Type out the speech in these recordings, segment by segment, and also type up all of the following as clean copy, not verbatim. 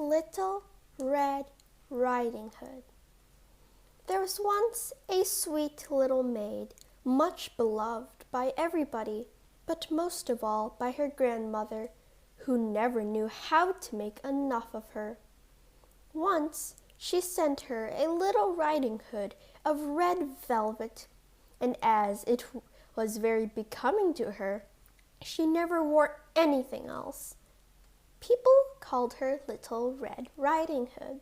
Little Red Riding Hood. There was once a sweet little maid, much beloved by everybody, but most of all by her grandmother, who never knew how to make enough of her. Once she sent her a little riding hood of red velvet, and as it was very becoming to her, she never wore anything else. People called her Little Red Riding Hood.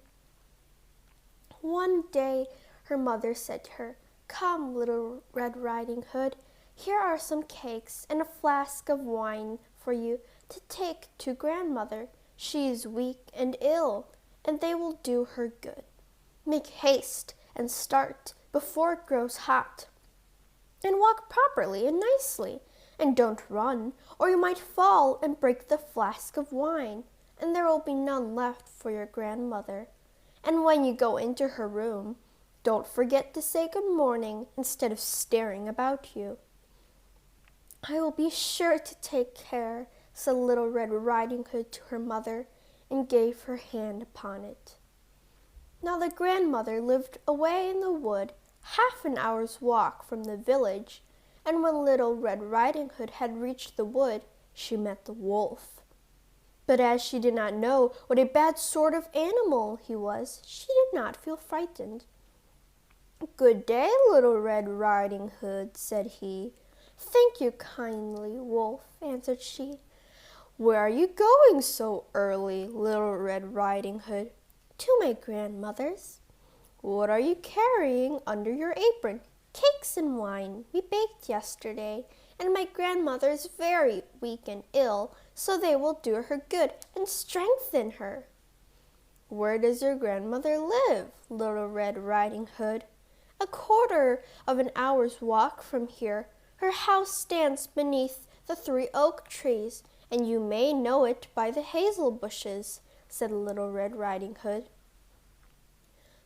One day her mother said to her, "Come, Little Red Riding Hood, here are some cakes and a flask of wine for you to take to grandmother. She is weak and ill, and they will do her good. Make haste and start before it grows hot. And walk properly and nicely, and don't run, or you might fall and break the flask of wine, and there will be none left for your grandmother. And when you go into her room, don't forget to say good morning instead of staring about you." "I will be sure to take care," said Little Red Riding Hood to her mother, and gave her hand upon it. Now the grandmother lived away in the wood, half an hour's walk from the village, and when Little Red Riding Hood had reached the wood, she met the wolf. But as she did not know what a bad sort of animal he was, she did not feel frightened. "Good day, Little Red Riding Hood," said he. "Thank you kindly, Wolf," answered she. "Where are you going so early, Little Red Riding Hood?" "To my grandmother's." "What are you carrying under your apron?" "Cakes and wine. We baked yesterday, and my grandmother is very weak and ill, so they will do her good and strengthen her." "Where does your grandmother live, Little Red Riding Hood?" "A quarter of an hour's walk from here. Her house stands beneath the 3 oak trees, and you may know it by the hazel bushes," said Little Red Riding Hood.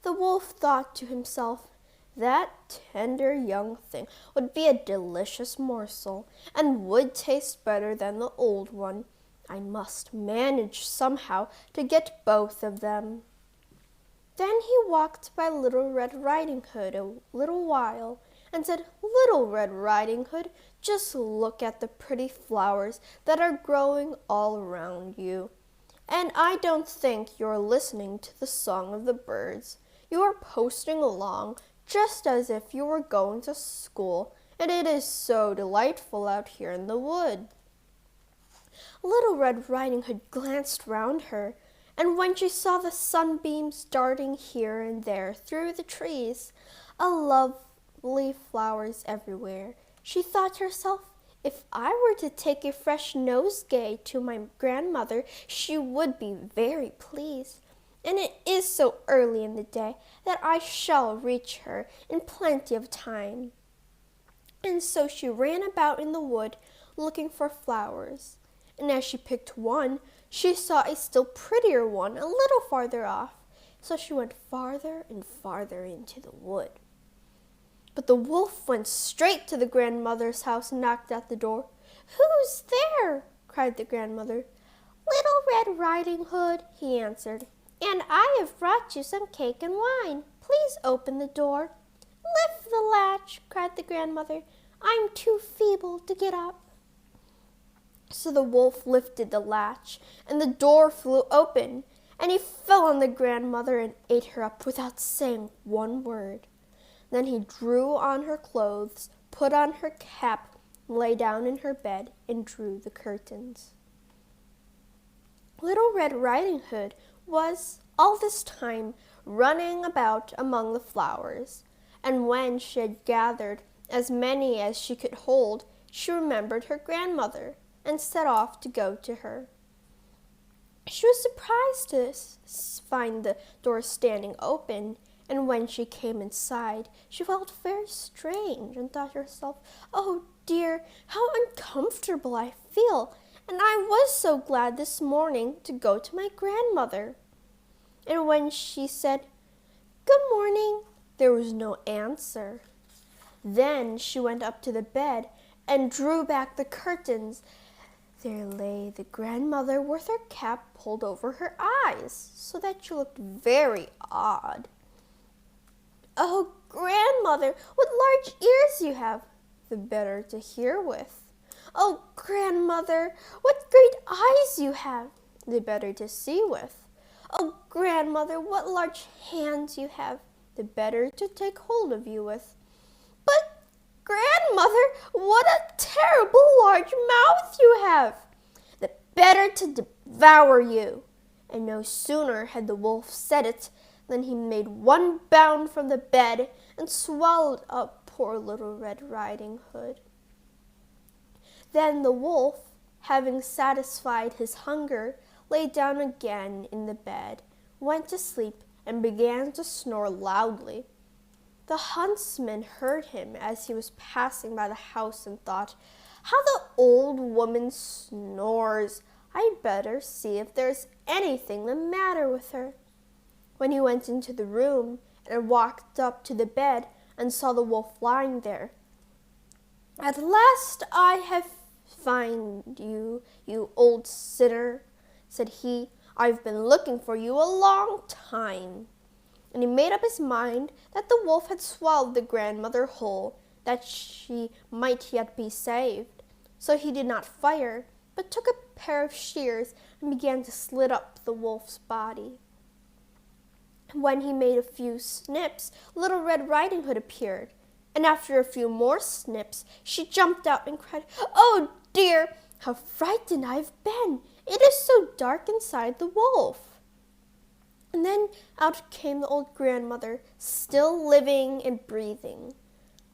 The wolf thought to himself, "That tender young thing would be a delicious morsel, and would taste better than the old one. I must manage somehow to get both of them." Then he walked by Little Red Riding Hood a little while, and said, "Little Red Riding Hood, just look at the pretty flowers that are growing all around you. And I don't think you're listening to the song of the birds. You are posting along just as if you were going to school, and it is so delightful out here in the wood." Little Red Riding Hood glanced round her, and when she saw the sunbeams darting here and there through the trees, lovely flowers everywhere, she thought to herself, "If I were to take a fresh nosegay to my grandmother, she would be very pleased. And it is so early in the day that I shall reach her in plenty of time." And so she ran about in the wood looking for flowers, and as she picked one, she saw a still prettier one a little farther off, so she went farther and farther into the wood. But the wolf went straight to the grandmother's house and knocked at the door. "Who's there?" cried the grandmother. "Little Red Riding Hood," he answered, "and I have brought you some cake and wine. Please open the door." "Lift the latch," cried the grandmother. "I'm too feeble to get up." So the wolf lifted the latch, and the door flew open, and he fell on the grandmother and ate her up without saying one word. Then he drew on her clothes, put on her cap, lay down in her bed, and drew the curtains. Little Red Riding Hood was all this time running about among the flowers, and when she had gathered as many as she could hold, she remembered her grandmother, and set off to go to her. She was surprised to find the door standing open, and when she came inside, she felt very strange and thought to herself, "Oh dear, how uncomfortable I feel, and I was so glad this morning to go to my grandmother." And when she said, "Good morning," there was no answer. Then she went up to the bed and drew back the curtains. There lay the grandmother with her cap pulled over her eyes, so that she looked very odd. "Oh, grandmother, what large ears you have, the better to hear with. Oh, grandmother, what great eyes you have, the better to see with. Oh, grandmother, what large hands you have, the better to take hold of you with. But, grandmother, what a terrible large mouth you have, the better to devour you." And no sooner had the wolf said it than he made one bound from the bed and swallowed up poor Little Red Riding Hood. Then the wolf, having satisfied his hunger, lay down again in the bed, went to sleep, and began to snore loudly. The huntsman heard him as he was passing by the house and thought, "How the old woman snores! I'd better see if there's anything the matter with her." When he went into the room and walked up to the bed and saw the wolf lying there, "At last I have found you, you old sinner," said he. "I've been looking for you a long time." And he made up his mind that the wolf had swallowed the grandmother whole, that she might yet be saved. So he did not fire, but took a pair of shears and began to slit up the wolf's body. When he made a few snips, Little Red Riding Hood appeared, and after a few more snips, she jumped out and cried, "Oh dear, how frightened I've been! It is so dark inside the wolf." And then out came the old grandmother, still living and breathing.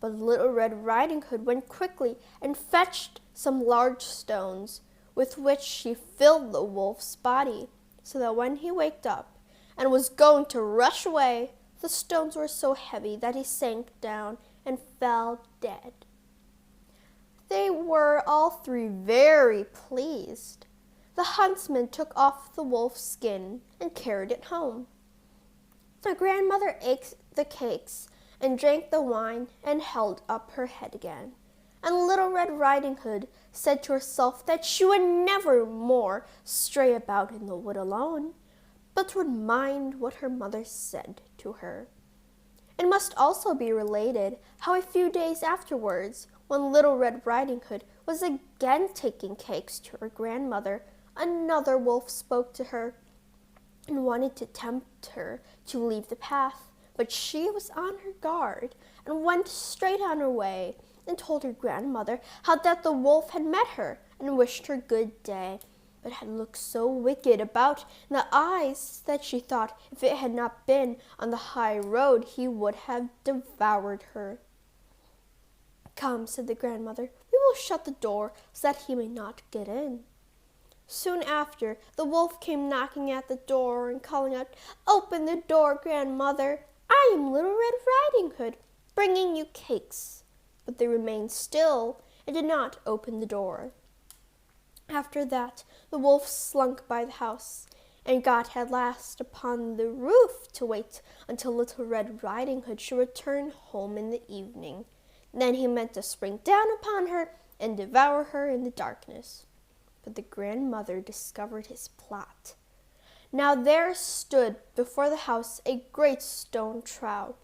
But Little Red Riding Hood went quickly and fetched some large stones, with which she filled the wolf's body, so that when he waked up and was going to rush away, the stones were so heavy that he sank down and fell dead. They were all three very pleased. The huntsman took off the wolf's skin and carried it home. The grandmother ate the cakes and drank the wine and held up her head again. And Little Red Riding Hood said to herself that she would never more stray about in the wood alone, but would mind what her mother said to her. It must also be related how a few days afterwards, when Little Red Riding Hood was again taking cakes to her grandmother, another wolf spoke to her and wanted to tempt her to leave the path, but she was on her guard and went straight on her way and told her grandmother how that the wolf had met her and wished her good day, but had looked so wicked about in the eyes that she thought if it had not been on the high road he would have devoured her. "Come," said the grandmother, "we will shut the door so that he may not get in." Soon after, the wolf came knocking at the door and calling out, "Open the door, grandmother. I am Little Red Riding Hood, bringing you cakes." But they remained still and did not open the door. After that, the wolf slunk by the house and got at last upon the roof to wait until Little Red Riding Hood should return home in the evening. Then he meant to spring down upon her and devour her in the darkness. But the grandmother discovered his plot. Now there stood before the house a great stone trough,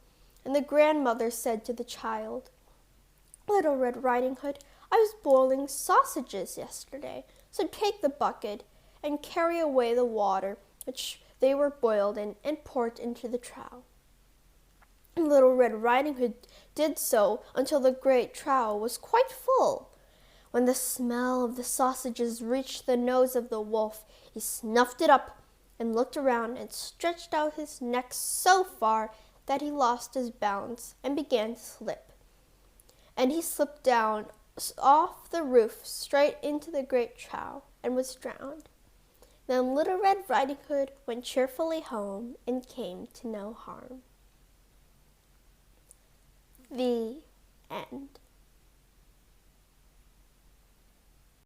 and the grandmother said to the child, "Little Red Riding Hood, I was boiling sausages yesterday, so take the bucket and carry away the water which they were boiled in and pour it into the trough." Little Red Riding Hood did so until the great trough was quite full. When the smell of the sausages reached the nose of the wolf, he snuffed it up and looked around and stretched out his neck so far that he lost his balance and began to slip. And he slipped down off the roof straight into the great trough and was drowned. Then Little Red Riding Hood went cheerfully home and came to no harm. The end.